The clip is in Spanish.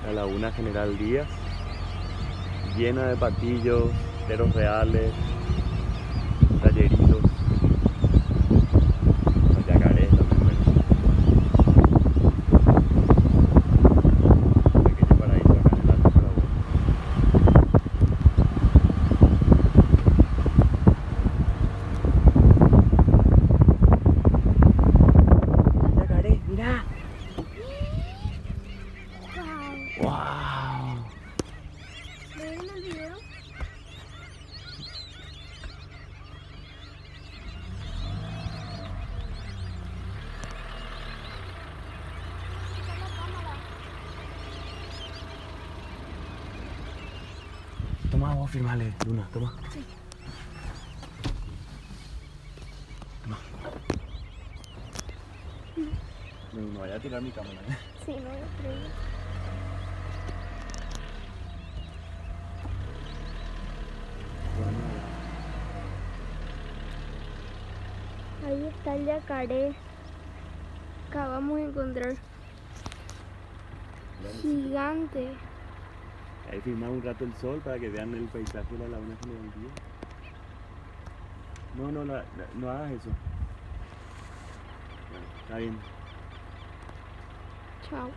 La Laguna General Díaz, llena de patillos, teros reales, talleritos, los yacarés también, bueno. Pequeño paraíso acá en el Alto Paraguay. Yacaré, mirá. Wow. ¡Wow! ¿Ven el video? Quita la cámara. Toma vos, firmale, Luna, toma. Sí. Toma. No vaya a tirar mi cámara, ¿eh? Sí, no lo creo. Ahí está el yacaré. Acabamos de encontrar. Gigante. Ahí filmamos un rato el sol para que vean el paisaje de la Laguna General Díaz. No, no hagas eso. Bueno, está bien. Chao.